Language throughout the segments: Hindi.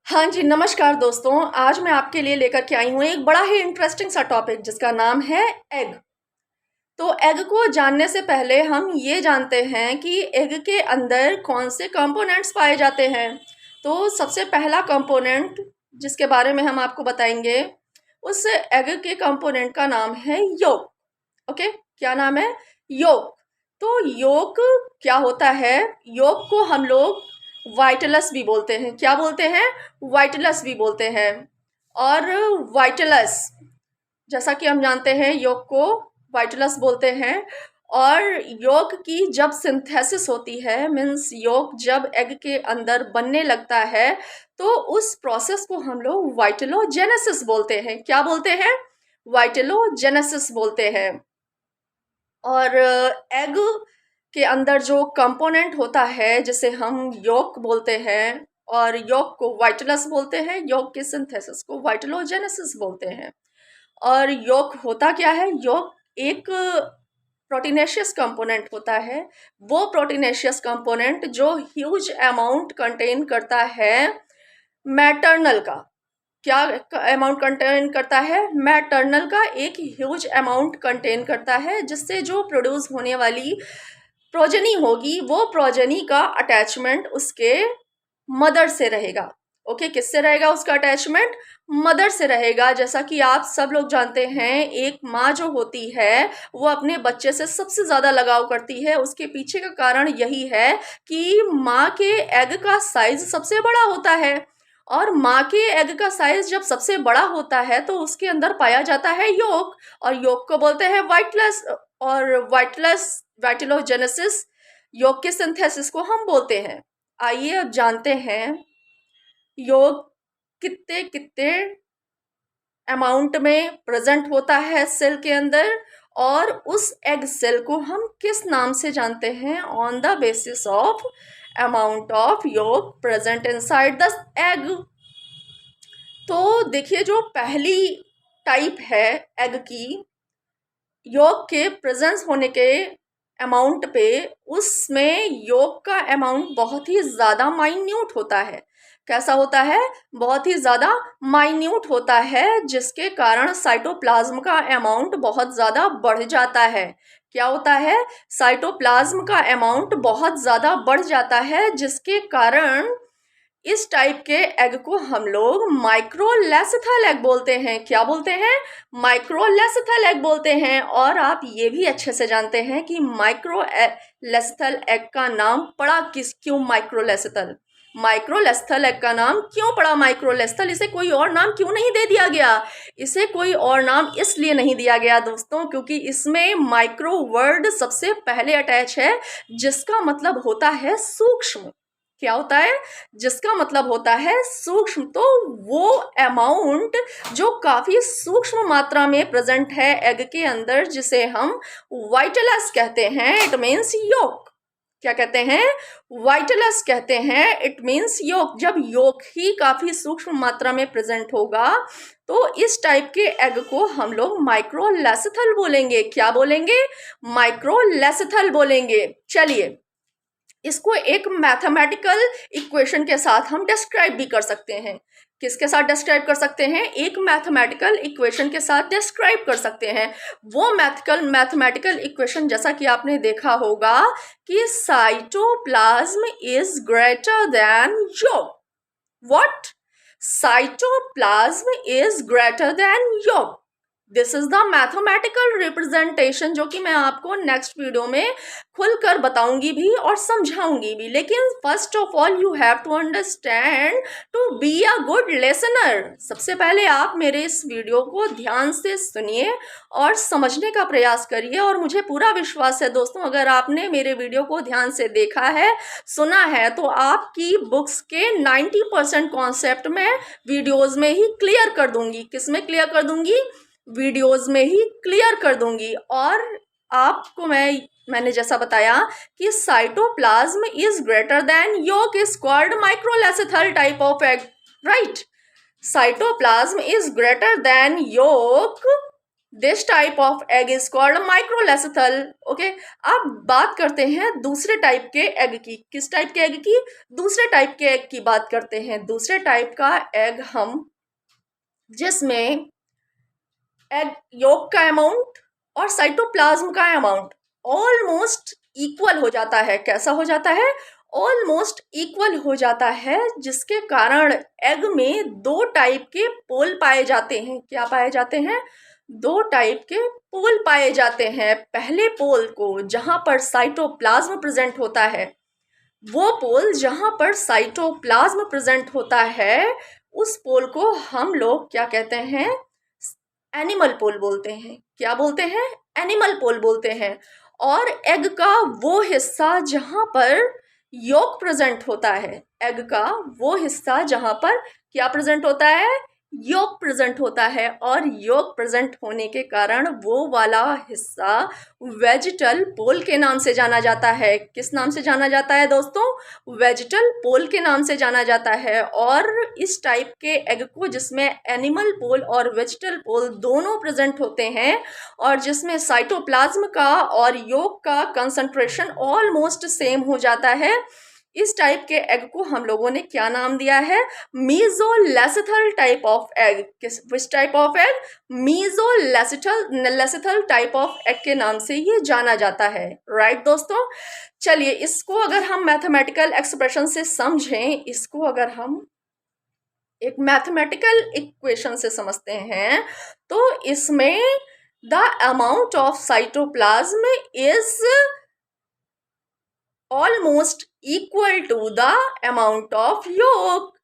हाँ जी, नमस्कार दोस्तों। आज मैं आपके लिए लेकर के आई हूँ एक बड़ा ही इंटरेस्टिंग सा टॉपिक जिसका नाम है एग। तो एग को जानने से पहले हम ये जानते हैं कि एग के अंदर कौन से कंपोनेंट्स पाए जाते हैं। तो सबसे पहला कंपोनेंट जिसके बारे में हम आपको बताएंगे, उस एग के कंपोनेंट का नाम है योक। ओके, क्या नाम है? योक। तो योक क्या होता है? योक को हम लोग वाइटलस भी बोलते हैं। क्या बोलते हैं? वाइटलस भी बोलते हैं। और वाइटलस, जैसा कि हम जानते हैं, योग को वाइटलस बोलते हैं। और योग की जब सिंथेसिस होती है, मीन्स योग जब एग के अंदर बनने लगता है, तो उस प्रोसेस को हम लोग वाइटलोजेनेसिस बोलते हैं। क्या बोलते हैं? वाइटलोजेनेसिस बोलते हैं। और एग के अंदर जो कंपोनेंट होता है जिसे हम योक बोलते हैं, और योक को वाइटलस बोलते हैं, योक के सिंथेसिस को वाइटलोजेनेसिस बोलते हैं। और योक होता क्या है? योक एक प्रोटीनेशियस कंपोनेंट होता है। वो प्रोटीनेशियस कंपोनेंट जो ह्यूज अमाउंट कंटेन करता है मैटरनल का। क्या अमाउंट कंटेन करता है? मैटरनल का एक ह्यूज अमाउंट कंटेन करता है, जिससे जो प्रोड्यूस होने वाली प्रोजेनी होगी, वो प्रोजेनी का अटैचमेंट उसके मदर से रहेगा। ओके, किससे रहेगा उसका अटैचमेंट? मदर से रहेगा। जैसा कि आप सब लोग जानते हैं, एक माँ जो होती है वो अपने बच्चे से सबसे ज़्यादा लगाव करती है। उसके पीछे का कारण यही है कि माँ के एग का साइज सबसे बड़ा होता है। और माँ के एग का साइज जब सबसे बड़ा होता है तो उसके अंदर पाया जाता है योक, और योक को बोलते हैं वाइटलस। और वाइटलोजेनेसिस, योक के सिंथेसिस को हम बोलते हैं। आइए अब जानते हैं योग कितने कितने अमाउंट में प्रेजेंट होता है सेल के अंदर, और उस एग सेल को हम किस नाम से जानते हैं? On the basis of amount of योग प्रेजेंट इनसाइड द एग। तो देखिए, जो पहली टाइप है एग की, योग के प्रेजेंस होने के अमाउंट पे, उसमें योग का अमाउंट बहुत ही ज़्यादा माइन्यूट होता है। कैसा होता है? बहुत ही ज़्यादा माइन्यूट होता है, जिसके कारण साइटोप्लाज्म का अमाउंट बहुत ज़्यादा बढ़ जाता है। क्या होता है? साइटोप्लाज्म का अमाउंट बहुत ज़्यादा बढ़ जाता है, जिसके कारण इस टाइप के एग को हम लोग माइक्रोलेसिथल एग बोलते हैं। क्या बोलते हैं? माइक्रोलेसिथल एग बोलते हैं। और आप ये भी अच्छे से जानते हैं कि माइक्रोलेसिथल एग का नाम पड़ा क्यों माइक्रोलेसिथल? माइक्रोलेसिथल एग का नाम क्यों पड़ा माइक्रोलेसिथल? इसे कोई और नाम क्यों नहीं दे दिया गया? इसे कोई और नाम इसलिए नहीं दिया गया दोस्तों, क्योंकि इसमें माइक्रो वर्ड सबसे पहले अटैच है, जिसका मतलब होता है सूक्ष्म। क्या होता है? जिसका मतलब होता है सूक्ष्म। तो वो अमाउंट जो काफी सूक्ष्म मात्रा में प्रेजेंट है एग के अंदर, जिसे हम वाइटलस कहते हैं, इट मीन्स योक। क्या कहते हैं? वाइटलस कहते हैं, इट मीन्स योक। जब योक ही काफी सूक्ष्म मात्रा में प्रेजेंट होगा, तो इस टाइप के एग को हम लोग माइक्रोलेसिथल बोलेंगे। क्या बोलेंगे? माइक्रोलेसिथल बोलेंगे। चलिए, इसको एक मैथमेटिकल इक्वेशन के साथ हम डिस्क्राइब भी कर सकते हैं। किसके साथ डिस्क्राइब कर सकते हैं? एक मैथमेटिकल इक्वेशन के साथ डिस्क्राइब कर सकते हैं। वो मैथमेटिकल इक्वेशन, जैसा कि आपने देखा होगा कि cytoplasm is greater than yolk. What? Cytoplasm is greater than yolk. This is the mathematical representation, जो कि मैं आपको नेक्स्ट वीडियो में खुलकर बताऊंगी भी और समझाऊंगी भी। लेकिन first of all you have to understand to be a good listener. सबसे पहले आप मेरे इस वीडियो को ध्यान से सुनिए और समझने का प्रयास करिए। और मुझे पूरा विश्वास है दोस्तों, अगर आपने मेरे वीडियो को ध्यान से देखा है, सुना है, तो आपकी बुक्स के 90% कॉन्सेप्ट में वीडियोज में ही क्लियर कर दूंगी। किस में क्लियर कर दूंगी? वीडियोस में ही क्लियर कर दूंगी। और आपको मैंने जैसा बताया कि cytoplasm is greater than yolk is called microlecithal type of egg, right? Cytoplasm is greater than yolk this type of egg is called microlecithal. Okay, अब बात करते हैं दूसरे टाइप के एग की। किस टाइप के एग की? दूसरे टाइप के एग की बात करते हैं। दूसरे टाइप का एग हम, जिसमें एग योक का अमाउंट और साइटोप्लाज्म का अमाउंट ऑलमोस्ट इक्वल हो जाता है। कैसा हो जाता है? ऑलमोस्ट इक्वल हो जाता है, जिसके कारण एग में दो टाइप के पोल पाए जाते हैं। क्या पाए जाते हैं? दो टाइप के पोल पाए जाते हैं। पहले पोल को जहां पर साइटोप्लाज्म प्रेजेंट होता है, वो पोल जहां पर साइटोप्लाज्म प्रेजेंट होता है, उस पोल को हम लोग क्या कहते हैं? एनिमल पोल बोलते हैं। क्या बोलते हैं? एनिमल पोल बोलते हैं। और एग का वो हिस्सा जहां पर योक प्रेजेंट होता है, एग का वो हिस्सा जहां पर क्या प्रेजेंट होता है? योक प्रेजेंट होता है। और योक प्रेजेंट होने के कारण वो वाला हिस्सा वेजिटल पोल के नाम से जाना जाता है। किस नाम से जाना जाता है दोस्तों? वेजिटल पोल के नाम से जाना जाता है। और इस टाइप के एग को, जिसमें एनिमल पोल और वेजिटल पोल दोनों प्रेजेंट होते हैं, और जिसमें साइटोप्लाज्म का और योक का कंसंट्रेशन ऑलमोस्ट सेम हो जाता है, इस टाइप के एग को हम लोगों ने क्या नाम दिया है? Mesolecithal type of egg. किस type of egg? Mesolecithal type of egg के नाम से ये जाना जाता है। राइट दोस्तों, चलिए इसको अगर हम मैथमेटिकल एक्सप्रेशन से समझें, इसको अगर हम एक मैथमेटिकल इक्वेशन से समझते हैं, तो इसमें the amount of cytoplasm is almost equal to the amount of yolk.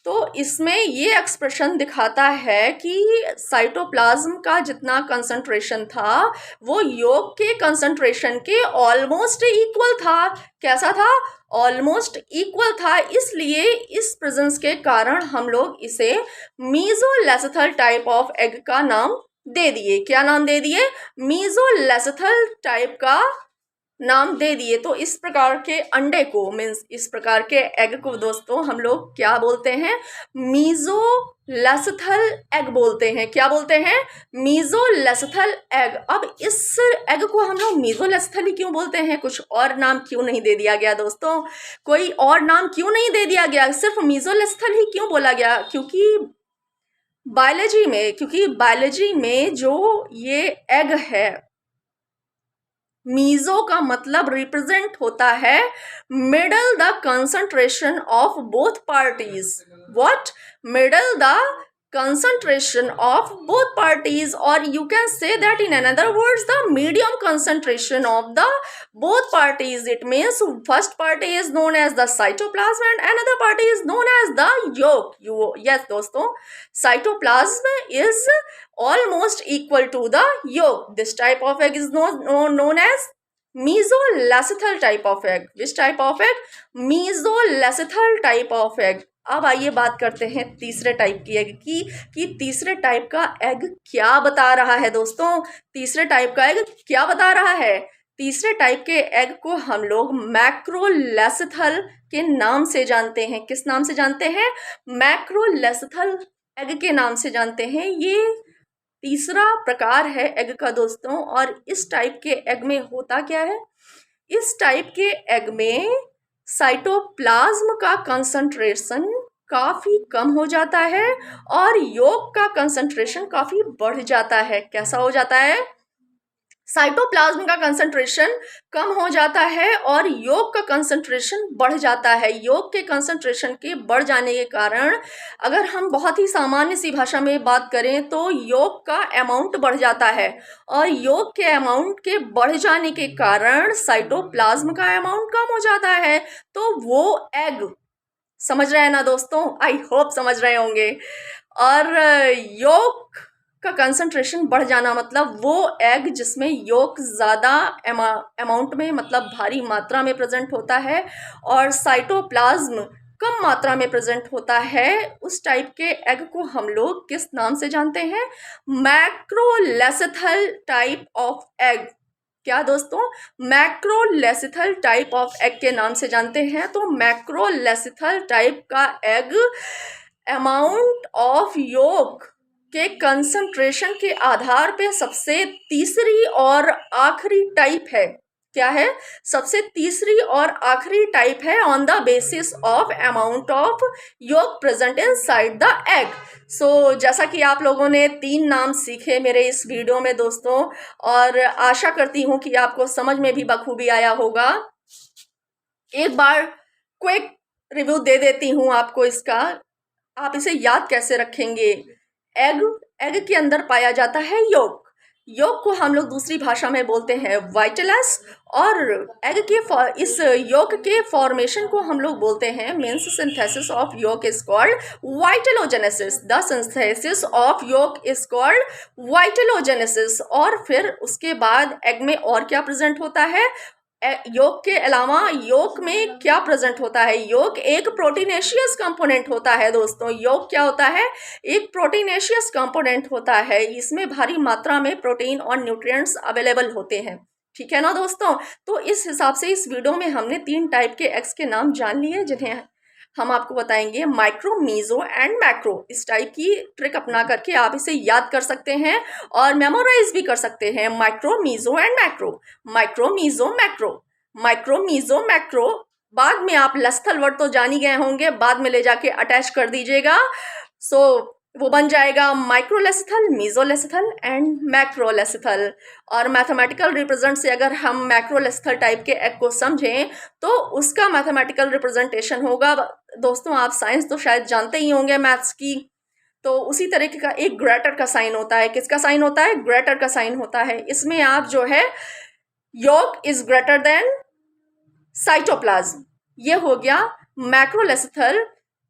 तो इसमें ये एक्सप्रेशन दिखाता है कि साइटोप्लाज्म का जितना कंसंट्रेशन था, वो योक के कंसंट्रेशन के ऑलमोस्ट इक्वल था। कैसा था? ऑलमोस्ट इक्वल था। इसलिए इस प्रेजेंस के कारण हम लोग इसे मीजोलेसिथल टाइप ऑफ एग का नाम दे दिए। क्या नाम दे दिए? मीजोलेसिथल टाइप का नाम दे दिए। तो इस प्रकार के अंडे को, मीन्स इस प्रकार के एग को दोस्तों हम लोग क्या बोलते हैं? मीजोलेसिथल एग बोलते हैं। क्या बोलते हैं? मीजोलेसिथल एग। अब इस एग को हम लोग मीजोलेसिथल ही क्यों बोलते हैं? कुछ और नाम क्यों नहीं दे दिया गया दोस्तों? कोई और नाम क्यों नहीं दे दिया गया? सिर्फ मीजोलेसिथल ही क्यों बोला गया? क्योंकि बायोलॉजी में जो ये एग है, मीजो का मतलब रिप्रेजेंट होता है middle the concentration of both parties. What? Middle the concentration of both parties, or you can say that in another words, the medium concentration of the both parties. It means first party is known as the cytoplasm and another party is known as the yolk. Yes दोस्तों, cytoplasm is almost equal to the yolk. This type of egg is known as mesolecithal type of egg. Which type of egg? Mesolecithal type of egg. अब आइए बात करते हैं तीसरे टाइप की एग की, कि तीसरे टाइप का एग क्या बता रहा है दोस्तों? तीसरे टाइप का एग क्या बता रहा है? तीसरे टाइप के एग को हम लोग मैक्रोलेसिथल के नाम से जानते हैं। किस नाम से जानते हैं? मैक्रोलेसिथल एग के नाम से जानते हैं। ये तीसरा प्रकार है एग का दोस्तों। और इस टाइप के एग में होता क्या है? इस टाइप के एग में साइटोप्लाज्म का कंसंट्रेशन काफ़ी कम हो जाता है और योक का कंसंट्रेशन काफ़ी बढ़ जाता है। कैसा हो जाता है? साइटोप्लाज्म का कंसंट्रेशन कम हो जाता है और योक का कंसंट्रेशन बढ़ जाता है। योक के कंसंट्रेशन के बढ़ जाने के कारण, अगर हम बहुत ही सामान्य सी भाषा में बात करें, तो योक का अमाउंट बढ़ जाता है और योक के अमाउंट के बढ़ जाने के कारण साइटोप्लाज्म का अमाउंट कम हो जाता है। तो वो एग, समझ रहे हैं ना दोस्तों? आई होप समझ रहे होंगे। और योक का कंसंट्रेशन बढ़ जाना मतलब वो एग जिसमें योक ज़्यादा अमाउंट में, मतलब भारी मात्रा में प्रेजेंट होता है, और साइटोप्लाज्म कम मात्रा में प्रेजेंट होता है, उस टाइप के एग को हम लोग किस नाम से जानते हैं? मैक्रोलेसिथल टाइप ऑफ एग। क्या दोस्तों? मैक्रोलेसिथल टाइप ऑफ एग के नाम से जानते हैं। तो मैक्रोलेसिथल टाइप का एग अमाउंट ऑफ योक के कंसंट्रेशन के आधार पे सबसे तीसरी और आखिरी टाइप है। क्या है? सबसे तीसरी और आखिरी टाइप है on the basis of amount of yolk present inside the egg. So जैसा कि आप लोगों ने 3 नाम सीखे मेरे इस वीडियो में दोस्तों, और आशा करती हूँ कि आपको समझ में भी बखूबी आया होगा। एक बार क्विक रिव्यू दे देती हूँ आपको इसका। आप इसे याद कैसे रखेंगे? एग के अंदर पाया जाता है योक। योक को हम लोग दूसरी भाषा में बोलते हैं वाइटलस, और एग के इस योक के फॉर्मेशन को हम लोग बोलते हैं, means synthesis of yolk is called vitellogenesis. The synthesis of yolk is called vitellogenesis. और फिर उसके बाद एग में और क्या प्रेजेंट होता है? योक के अलावा योक में क्या प्रेजेंट होता है? योक एक प्रोटीनेशियस कंपोनेंट होता है दोस्तों। योक क्या होता है? एक प्रोटीनेशियस कंपोनेंट होता है। इसमें भारी मात्रा में प्रोटीन और न्यूट्रिएंट्स अवेलेबल होते हैं। ठीक है ना दोस्तों? तो इस हिसाब से इस वीडियो में हमने 3 टाइप के एग्स के नाम जान लिए, जिन्हें हम आपको बताएंगे माइक्रो, मीजो एंड मैक्रो। इस टाइप की ट्रिक अपना करके आप इसे याद कर सकते हैं और मेमोराइज भी कर सकते हैं। Micro, meso and macro, micro, meso, macro, micro, meso, macro. बाद में आप लस्थल वर्ड तो जान ही गए होंगे, बाद में ले जाके अटैच कर दीजिएगा। सो वो बन जाएगा माइक्रोलेस्थल, मीजोलेस्थल एंड मैक्रोलेस्थल। और मैथमेटिकल रिप्रेजेंट से अगर हम मैक्रोलेस्थल टाइप के एग को समझें तो उसका मैथमेटिकल रिप्रेजेंटेशन होगा दोस्तों। आप साइंस तो शायद जानते ही होंगे मैथ्स की, तो उसी तरीके का एक ग्रेटर का साइन होता है। किसका साइन होता है? ग्रेटर का साइन होता है। इसमें आप जो है योक इज ग्रेटर देन साइटोप्लाज्म, ये हो गया मैक्रोलेस्थल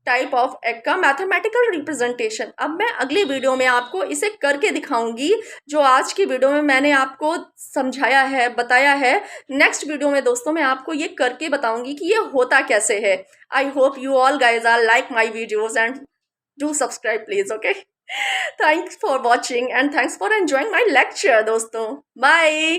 टाइप ऑफ एग का मैथमेटिकल रिप्रेजेंटेशन। अब मैं अगली वीडियो में आपको इसे करके दिखाऊंगी, जो आज की वीडियो में मैंने आपको समझाया है, बताया है। नेक्स्ट वीडियो में दोस्तों मैं आपको ये करके बताऊंगी कि ये होता कैसे है। I hope you all guys are like my videos and do subscribe please. Okay, thanks for watching and thanks for enjoying my lecture दोस्तों। बाय।